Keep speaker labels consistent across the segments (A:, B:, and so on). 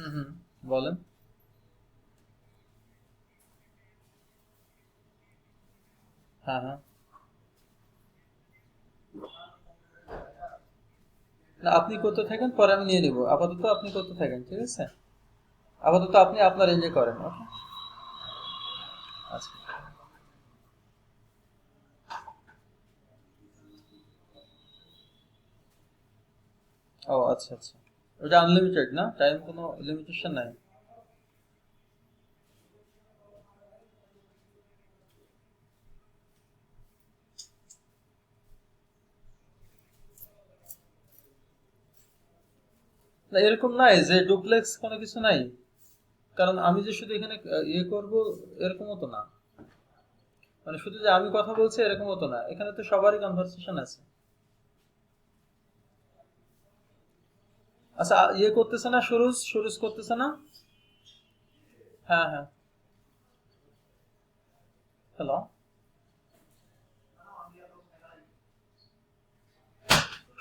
A: হুম, বলেন। হ্যাঁ, হ্যাঁ। না, আপনি করতে থাকেন, পরে আমি নিয়ে নিব। আপাতত আপনি করতে থাকেন, ঠিক আছে? আপাতত আপনি আপনার এনজয় করেন, ওকে? আচ্ছা। ও আচ্ছা, আচ্ছা। ওটা আনলিমিটেড না? টাইম কোনো লিমিটেশন নাই? না, এরকম নাই যে ডুপ্লেক্স কোনো কিছু নাই। কারণ আমি যে শুধু এখানে ইয়ে করব, এরকমও তো না। মানে শুধু যে আমি কথা বলছি এরকমও তো না, এখানে তো সবারই কনভারসেশন আছে। আচ্ছা, ইয়ে করতেছে না, সুরুজ সুরুজ করতেছে না? হ্যাঁ, হ্যাঁ। হ্যালো।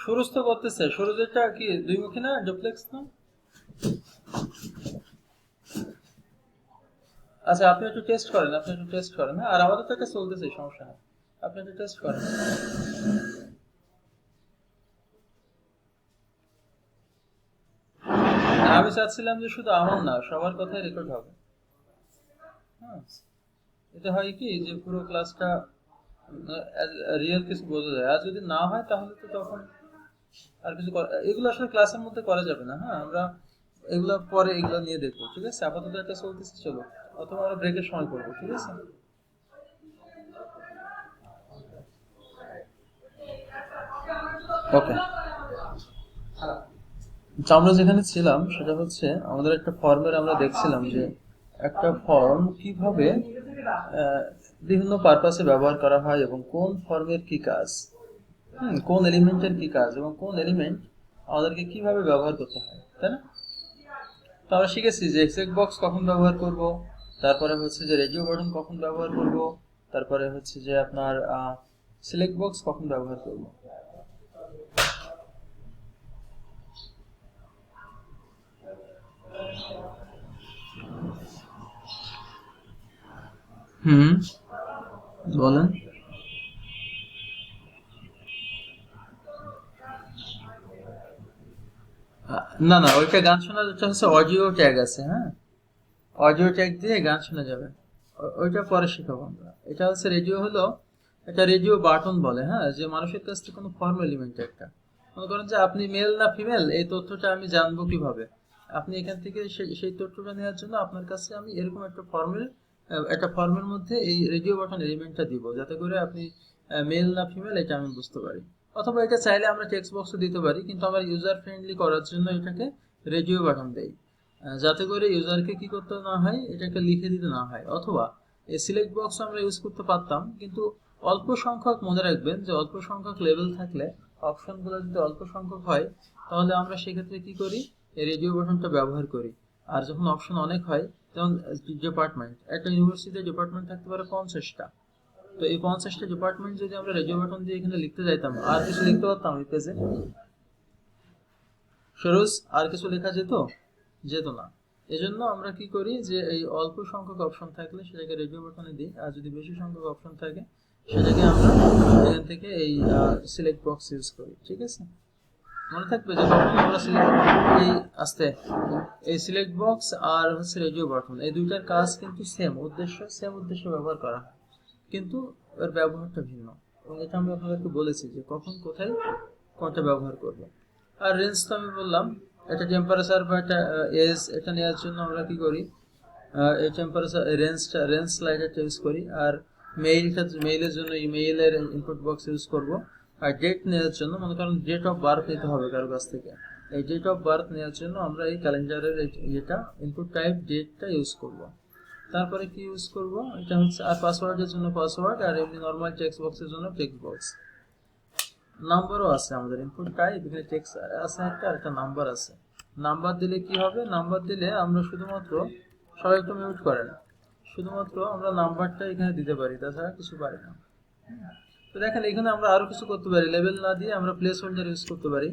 A: সুরুজ তো করতেছে, সুরুজেরটা কি দুই মুখী না, ডুপ্লেক্স না? আচ্ছা, আপনি একটু টেস্ট করেন, আপনি একটু টেস্ট করেন, হ্যাঁ? আর আমাদের তো একটা চলতেছে, সমস্যা নেই। আপনি একটু টেস্ট করেন। আর আমি চাচ্ছিলাম যে শুধু আমার না, সবার কথাই রেকর্ড হবে। হ্যাঁ। এটা হয় কি যে পুরো ক্লাসটা রিয়েল কিছু বোঝা যায়। আর যদি না হয় তাহলে তো তখন আর কিছু এগুলো আসলে ক্লাসের মধ্যে করা যাবে না। হ্যাঁ, আমরা এগুলো পরে এগুলো নিয়ে দেখবো, ঠিক আছে? আপাতত একটা চলতেছে, চলো। অথবা আমরা ব্রেকের সময় করবো, ঠিক আছে? ওকে। তো আমরা যেখানে ছিলাম সেটা হচ্ছে, আমাদের একটা ফর্মের আমরা দেখছিলাম যে একটা ফর্ম কিভাবে আহ, বিভিন্ন পারপাসে ব্যবহার করা হয়, এবং কোন ফর্মের কি কাজ, কোন এলিমেন্টের কি কাজ, এবং কোন এলিমেন্ট আমাদেরকে কিভাবে ব্যবহার করতে হয়, তাই না? তো আমরা শিখেছি যে এক্সেক বক্স কখন ব্যবহার করব, তারপরে হচ্ছে যে রেডিও বাটন কখন ব্যবহার করব, তারপরে হচ্ছে যে আপনার সিলেক্ট বক্স কখন ব্যবহার করব। হুম, বলেন। না, না, ওইটা গান শোনার, ওটা হচ্ছে অডিও ট্যাগ আছে, হ্যাঁ। অডিও ট্যাগ দিয়ে গান শোনা যাবে। ওইটা পরে শেখাবো আমরা। এটা হচ্ছে রেডিও হলো, এটা রেডিও বাটন বলে, হ্যাঁ, যে মানুষের কাছ থেকে কোনো ফর্ম এলিমেন্ট একটা। মনে করেন যে আপনি মেল না ফিমেল, এই তথ্যটা আমি জানবো কিভাবে? আপনি এখান থেকে সেই তথ্যটা নেওয়ার জন্য আপনার কাছে আমি এরকম একটা ফর্মের মধ্যে এই রেডিও বাটন এলিমেন্টটা দিব, যাতে করে আপনি মেল না ফিমেল এটা আমি বুঝতে পারি। অথবা এটা চাইলে আমরা টেক্সট বক্সে দিতে পারি, কিন্তু আমরা ইউজার ফ্রেন্ডলি করার জন্য এটাকে রেডিও বাটন দেই। যাতে করে ইউজারকে কি করতে না হয়, এটাকে লিখে দিতে না হয়। অথবা এই সিলেক্ট বক্স আমরা ইউজ করতে পারতাম, কিন্তু অল্প সংখ্যক, মনে রাখবেন যে অল্প সংখ্যক লেভেল থাকলে, অপশনগুলো যদি অল্প সংখ্যক হয়, তাহলে আমরা সেক্ষেত্রে কি করি, এই রেডিও বাটনটা ব্যবহার করি। আর যখন অপশন অনেক হয়, যেমন ডিপার্টমেন্ট, একটা ইউনিভার্সিটিতে ডিপার্টমেন্ট থাকতে পারে 50টা। তো এই 50টা ডিপার্টমেন্ট যদি আমরা রেডিও বাটন দিয়ে এখানে লিখতে যাইতাম, আর কিছু লিখতে পারতাম এই পেজে? সরোজ, আর কিছু লেখা যেত? যেত না। এজন্য আমরা কি করি, যে এই অল্প সংখ্যক অপশন থাকলে সেটাকে রেডিও বাটনে দিই, আর যদি বেশি সংখ্যক অপশন থাকে সেটাকে আমরা এখান থেকে এই সিলেক্ট বক্স ইউজ করি, ঠিক আছে? মনে থাকবে যে কখন আমরা এই আস্তে এই সিলেক্ট বক্স আর হচ্ছে রেডিও বাটন, এই দুইটার কাজ কিন্তু সেম উদ্দেশ্য ব্যবহার করা হয়, কিন্তু এর ব্যবহারটা ভিন্ন। এবং এটা আমি আপনাদেরকে বলেছি যে কখন কোথায় কোনটা ব্যবহার করব। আর রেঞ্জ তো আমি বললাম, এটা টেম্পারেচার বা এটা এজ, এটা নেওয়ার জন্য আমরা কি করি, এই টেম্পারেচার রেঞ্জ স্লাইডারটা ইউজ করি। আর মেইলের জন্য ইমেইলের ইনপুট বক্স ইউজ করব। আর ডেট নেওয়ার জন্য, মনে করেন ডেট অফ বার্থ নিতে হবে কারো কাছ থেকে, এই ডেট অফ বার্থ নেওয়ার জন্য আমরা এই ক্যালেন্ডারের যেটা ইনপুট টাইপ ডেটটা ইউজ করব। তারপরে কি ইউজ করব, এটা হচ্ছে, আর পাসওয়ার্ডের জন্য পাসওয়ার্ড, আর এমনি নর্মাল টেক্সট বক্সের জন্য টেক্সট বক্স। নাম্বারও আছে আমাদের ইনপুট টাইপ, এখানে টেক্সট আছে একটা, আর একটা নাম্বার আছে। নাম্বার দিলে কি হবে, নাম্বার দিলে আমরা শুধুমাত্র, সবাই একটু মিউট করেন, শুধুমাত্র আমরা নাম্বারটা এখানে দিতে পারি, তাছাড়া কিছু পারি না। তো দেখেন, এখানে আমরা আরো কিছু করতে পারি, লেভেল না দিয়ে আমরা প্লেস হোল্ডার ইউজ করতে পারি।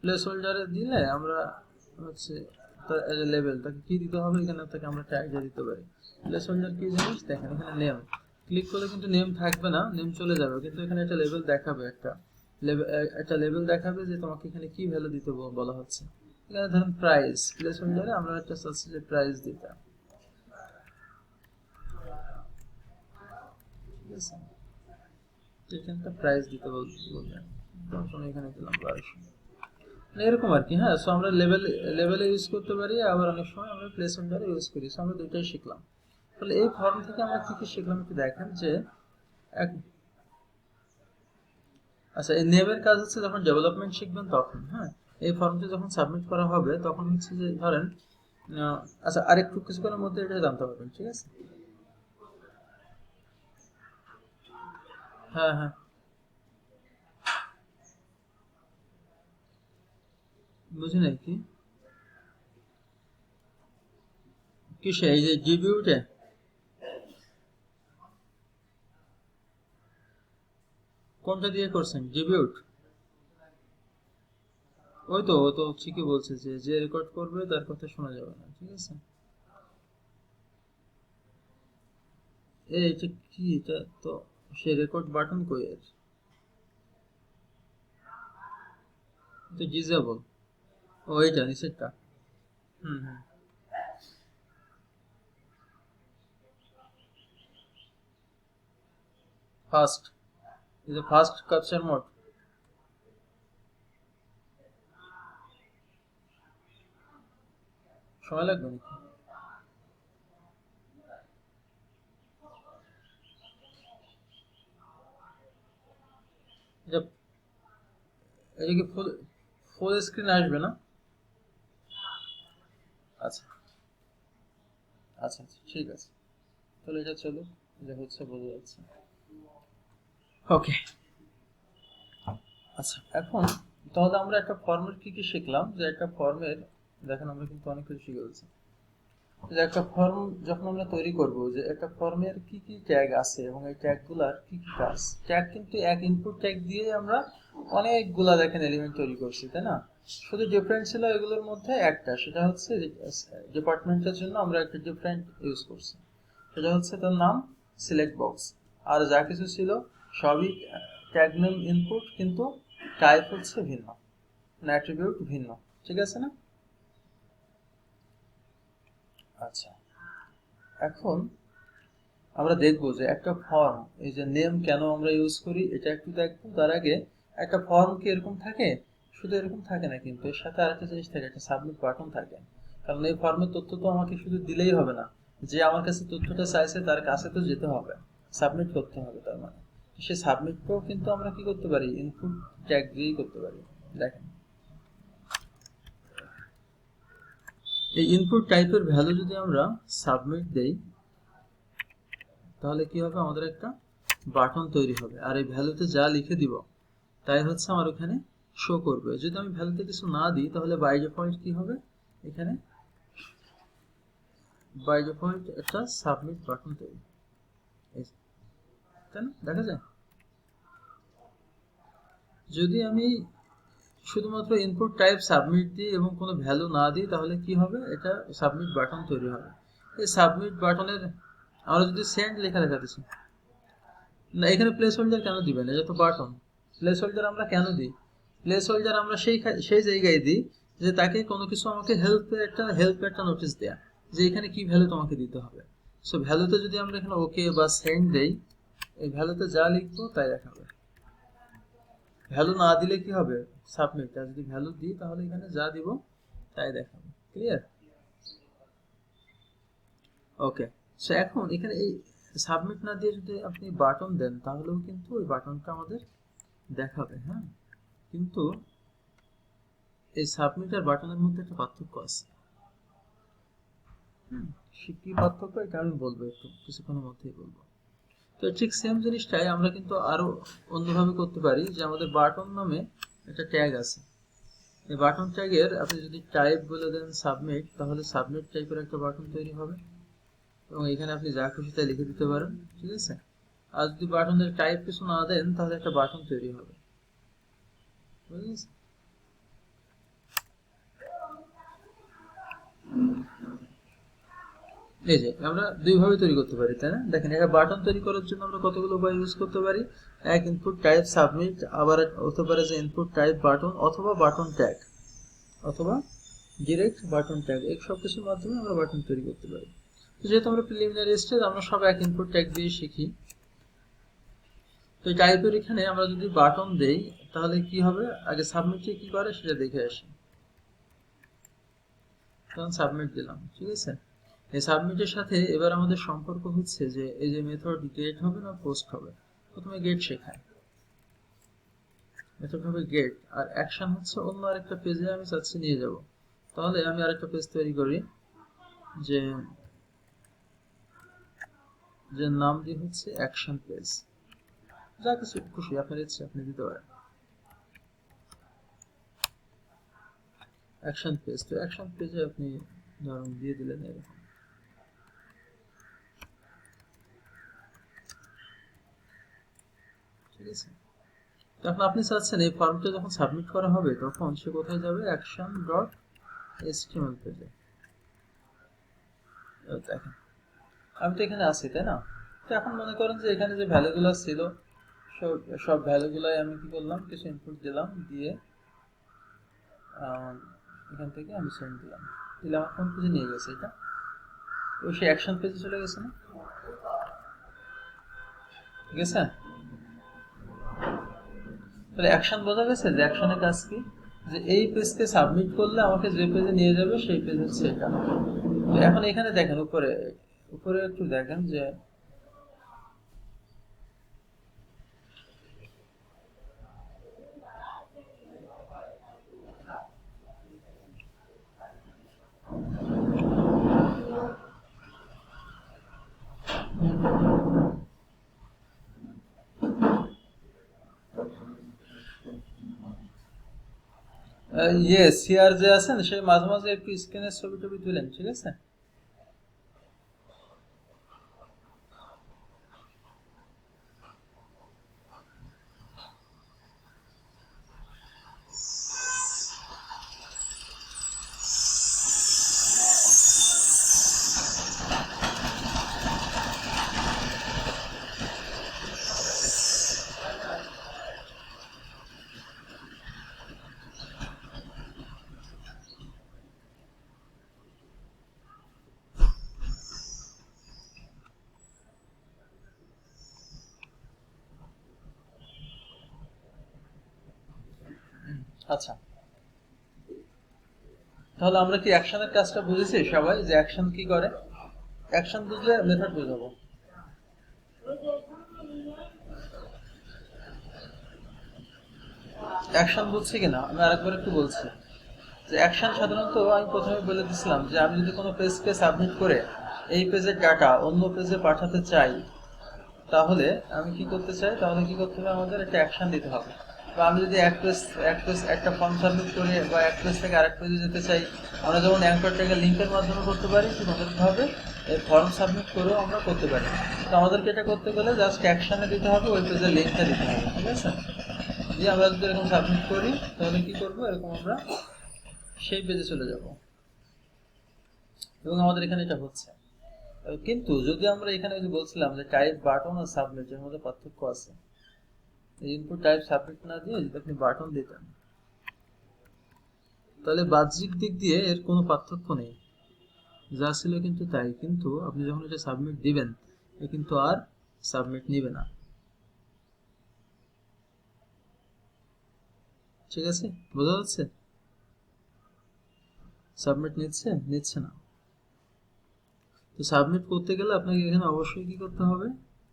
A: প্লেস হোল্ডারে দিলে আমরা হচ্ছে লেভেল তাকে কি দিতে হবে, এখানে তাকে আমরা ট্যাগ দিতে পারি। প্লেস হোল্ডার কি জিনিস দেখেন, এখানে নেম ক্লিক করলে কিন্তু নেম থাকবে না, নেম চলে যাবে, কিন্তু এখানে একটা লেভেল দেখাবে, একটা লেভেল দেখাবে যে তোমাকে এখানে কি ভ্যালু দিতে বলা হচ্ছে। এখানে ধরুন প্রাইস, প্লেস হোল্ডারে আমরা একটা চাচ্ছি যে প্রাইস দিতে, ঠিক আছে, এখানটা প্রাইস দিতে বলবেন, এখানে দিলাম 1200, এরকম আর কি। হ্যাঁ, সো আমরা লেভেলে ইউজ করতে পারি, আবার অনেক সময় আমরা প্লেস হোল্ডারে ইউজ করি। সো আমরা দুইটাই শিখলাম। তাহলে এই ফর্ম থেকে আমরা কি কি শিখলাম একটু দেখেন যে আচ্ছা, এই নেমের কাজ হচ্ছে যখন ডেভেলপমেন্ট শিখবেন তখন, হ্যাঁ, এই ফর্মটি যখন সাবমিট করা হবে তখন হচ্ছে যে ধরেন আচ্ছা, আরেকটু কিছুক্ষণের মধ্যে এটা জানতে পারবেন, ঠিক আছে। হ্যাঁ হ্যাঁ, বুঝি নাই কি কিসে, এই যে ডিবিউটে? কোনটা দিয়ে করছেন ডিবিউট? ওই তো, ও তো ঠিকই বলছে যে যে রেকর্ড করবে তার কথা শোনা যাবে না, ঠিক আছে। এটা কি, এটা তো সে রেকর্ড বাটন কই এর, তো ডিসেবল। ও এইটা নিচেরটা। হুম হুম, ফাস্ট, এই যে ফাস্ট ক্যাপচার মোড। সময় লাগবে নাকি? এটা এটা কি ফুল ফুল স্ক্রিন আসবে না? আচ্ছা আচ্ছা আচ্ছা, ঠিক আছে, তাহলে এটা চলো, এটা হচ্ছে বোঝা যাচ্ছে। ওকে, আচ্ছা এখন তাহলে আমরা একটা ফর্মের কি কি শিখলাম, যে একটা ফর্মের, দেখেন আমরা কিন্তু অনেক কিছু শিখে গেছি। যে একটা ফর্ম যখন আমরা তৈরি করব, যে একটা ফর্মের কি কি ট্যাগ আছে এবং এই ট্যাগগুলোর কি কি কাজ। ট্যাগ কিন্তু এক ইনপুট ট্যাগ দিয়ে আমরা অনেকগুলা দেখেন এলিমেন্ট তৈরি করছি, তাই না? শুধু ডিফারেন্ট ছিল এগুলোর মধ্যে একটা, সেটা হচ্ছে ডিপার্টমেন্টের জন্য আমরা একটা ডিফারেন্ট ইউজ করছি, সেটা হচ্ছে তার নাম সিলেক্ট বক্স। আর যা কিছু ছিল সবই ট্যাগ নেম ইনপুট, কিন্তু টাইপ হচ্ছে ভিন্ন, অ্যাট্রিবিউট ভিন্ন, ঠিক আছে না? আচ্ছা, এখন আমরা দেখবো যে একটা ফর্ম, এই যে নেম কেন আমরা ইউজ করি এটা একটু দেখবো। তার আগে একটা ফর্ম কি এরকম থাকে? শুধু এরকম থাকে না, কিন্তু এর সাথে আরেকটা জিনিস থাকে, একটা সাবমিট বাটন থাকে। কারণ এই ফর্মের তথ্য তো আমাকে শুধু দিলেই হবে না, যে আমার কাছে তথ্যটা চাইছে তার কাছে তো যেতে হবে, সাবমিট করতে হবে। তার মানে সে সাবমিটটাও কিন্তু আমরা কি করতে পারি, ইনপুট ট্যাগ দিয়েই করতে পারি। দেখেন, এই ইনপুট টাইপের ভ্যালু যদি আমরা সাবমিট দেই তাহলে কি হবে, আমাদের একটা বাটন তৈরি হবে, আর এই ভ্যালুতে যা লিখে দিব তাই হচ্ছে আমার ওখানে শো করবে। যদি আমি ভ্যালুতে কিছু না দিই তাহলে বাই ডিফল্ট কি হবে, এখানে বাই ডিফল্ট একটা সাবমিট বাটন তৈরি, তাই না? দেখা যায় যদি আমি শুধুমাত্র ইনপুট টাইপ সাবমিট দিই এবং কোনো ভ্যালু না দিই তাহলে কি হবে, এটা সাবমিট বাটন তৈরি হবে। এই সাবমিট বাটনের আমরা যদি সেন্ড লেখা দেখাতেছি না, এখানে প্লেস হোল্ডার কেন দিবেন, এটা তো বাটন। প্লেস হোল্ডার আমরা কেন দিই, প্লেস হোল্ডার আমরা সেই জায়গায় দিই যে তাকে কোনো কিছু আমাকে হেল্প একটা নোটিশ দেয়া, যে এখানে কি ভ্যালু তোমাকে দিতে হবে। সো ভ্যালুতে যদি আমরা এখানে ওকে বা সেন্ড দেই, এই ভ্যালুতে যা লিখবো তাই দেখাবে। ভ্যালু না দিলে কি হবে, সাবমিট। আর যদি ভ্যালু দিই তাহলে এখানে যা দিব তাই দেখাবে। ক্লিয়ার? ওকে, সো এখন এখানে এই সাবমিট না দিয়ে যদি আপনি বাটন দেন তাহলেও কিন্তু ওই বাটনটা আমাদের দেখাবে, হ্যাঁ। কিন্তু এই সাবমিট আর বাটনের মধ্যে একটা পার্থক্য আছে। সে কি পার্থক্য এটা আমি বলবো একটু কিছুক্ষণের মধ্যেই বলবো। তো ঠিক সেম জিনিসটাই আমরা কিন্তু আরো অন্যভাবে করতে পারি, যে আমাদের বাটন নামে একটা ট্যাগ আছে। এই বাটন ট্যাগের আপনি যদি টাইপ বলে দেন সাবমিট, তাহলে সাবমিট টাইপের একটা বাটন তৈরি হবে এবং এখানে আপনি যা খুশি তাই লিখে দিতে পারেন, ঠিক আছে। আর যদি বাটনের টাইপ কিছু না দেন তাহলে একটা বাটন তৈরি হবে, বুঝেছেন? এই যে আমরা দুই ভাবে তৈরি করতে পারি, তাই না? দেখেন এটা বাটন তৈরি করার জন্য আমরা কতগুলো উপায় ইউজ করতে পারি। এক ইনপুট টাইপ সাবমিট, আবার হতে পারে যে ইনপুট টাইপ বাটন অথবা বাটন ট্যাগ অথবা ডিরেক্ট বাটন ট্যাগ, এই সব কিছুর মাধ্যমে আমরা বাটন তৈরি করতে পারি। যেহেতু আমরা প্রিলিমিনারি স্টেজ, আমরা সব এক ইনপুট ট্যাগ দিয়ে শিখি। তো এই টাইপের এখানে আমরা যদি বাটন দেই তাহলে কি হবে, আগে সাবমিটে কি করে সেটা দেখে আসি। তখন সাবমিট দিলাম, ঠিক আছে। এই সাবমিটের সাথে এবার আমাদের সম্পর্ক হচ্ছে যে এই যে মেথড গেট হবে না পোস্ট হবে। প্রথমে গেট শেখায়, মেথড হবে গেট, আর অ্যাকশন হচ্ছে অন্য আরেকটা পেজে আমি চাচ্ছি নিয়ে যাব। তাহলে আমি আরেকটা পেজ তৈরি করি, যে নাম দিয়ে হচ্ছে অ্যাকশন পেজ, যা কিছু খুশি আপনার ইচ্ছে আপনি দিতে পারেন। অ্যাকশন পেজ, তো অ্যাকশন পেজে আপনি ধরুন দিয়ে দিলেন এরকম, ঠিক আছে। তখন আপনি চাচ্ছেন এই ফর্মটা যখন সাবমিট করা হবে তখন সে কোথায় যাবে, অ্যাকশন ডট এচটিএমএল পেজে। দেখেন আমি তো এখানে আছি, তাই না? তো এখন মনে করেন যে এখানে যে ভ্যালুগুলো ছিল সব ভ্যালুগুলাই আমি কি করলাম, কিছু ইনপুট দিলাম, দিয়ে এখান থেকে আমি সেন্ড দিলাম, দিলে আমার কোন পেজে নিয়ে গেছে, এটা ওই সে অ্যাকশন পেজে চলে গেছে না, ঠিক আছে। তাহলে অ্যাকশন বোঝা গেছে যে অ্যাকশনের কাজ কি, যে এই পেজকে সাবমিট করলে আমাকে যে পেজে নিয়ে যাবে সেই পেজ হচ্ছে এটা। তো এখন এখানে দেখেন উপরে উপরে একটু দেখেন যে সিআর যে আছেন সে মাঝে মাঝে একটু স্ক্রিনের ছবি টবি তুলেন, ঠিক আছে। আচ্ছা, তাহলে আমরা কি অ্যাকশনের কাজটা বুঝেছি সবাই, যে অ্যাকশন কি করে? অ্যাকশন বুঝলে মেথড বুঝাবো। অ্যাকশন বুঝছি কিনা আমি আরেকবার একটু বলছি, যে অ্যাকশন সাধারণত আমি প্রথমে বলে দিছিলাম যে আমি যদি কোনো পেজকে সাবমিট করে এই পেজের ডাটা অন্য পেজে পাঠাতে চাই, তাহলে আমি কি করতে চাই, তাহলে কি করতে হবে, আমাদের একটা অ্যাকশন দিতে হবে। বা আমি যদি এক পেজ একটা ফর্ম সাবমিট করে বা এক পেজ থেকে আরেক পেজে যেতে চাই, আমরা যেমন অ্যাঙ্করটাকে লিঙ্কের মাধ্যমে করতে পারি, ঠিক অনুরূপভাবে এই ফর্ম সাবমিট করেও আমরা করতে পারি। তো আমাদেরকে এটা করতে গেলে জাস্ট অ্যাকশনে দিতে হবে, ওই পেজের লিঙ্কটা দিতে হবে, ঠিক আছে। দিয়ে আমরা যদি এরকম সাবমিট করি তাহলে কি করবো, এরকম আমরা সেই পেজে চলে যাব, এবং আমাদের এখানে এটা হচ্ছে। কিন্তু যদি আমরা এখানে যে বলছিলাম যে টাইপ বাটন আর সাবমিট এর মধ্যে পার্থক্য আছে, ইনপুট টাইপ সাবমিট না দিয়ে যদি আপনি বাটন দিতেন তাহলে বাহ্যিক দিক দিয়ে এর কোনো পার্থক্য নেই, যা ছিল কিন্তু তাই। কিন্তু আপনি যখন এটা সাবমিট দিবেন এ কিন্তু আর সাবমিট নিবে না, ঠিক আছে, বোঝা যাচ্ছে? সাবমিট নিচ্ছে না। তো সাবমিট করতে গেলে আপনাকে এখানে অবশ্যই কি করতে হবে,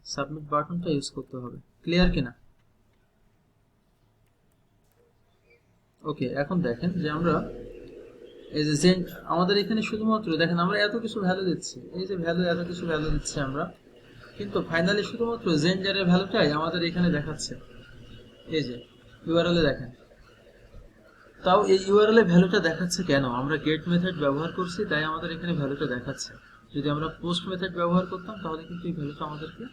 A: সাবমিট বাটনটা ইউজ করতে হবে। ক্লিয়ার কিনা? ওকে, এখন দেখেন যে আমরা এই যে আমাদের এখানে শুধুমাত্র দেখেন আমরা এত কিছু ভ্যালু দিচ্ছি, এই যে ভ্যালু এত কিছু ভ্যালু দিচ্ছি আমরা, কিন্তু ফাইনালি শুধুমাত্র জেন্ডারের ভ্যালুটাই আমাদের এখানে দেখাচ্ছে। এই যে ইউআরএল এ দেখেন, তাও এই ইউআরএল এ ভ্যালুটা দেখাচ্ছে কেন, আমরা গেট মেথড ব্যবহার করছি তাই আমাদের এখানে ভ্যালুটা দেখাচ্ছে। যদি আমরা পোস্ট মেথড ব্যবহার করতাম তাহলে কিন্তু এই ভ্যালুটা আমাদেরকে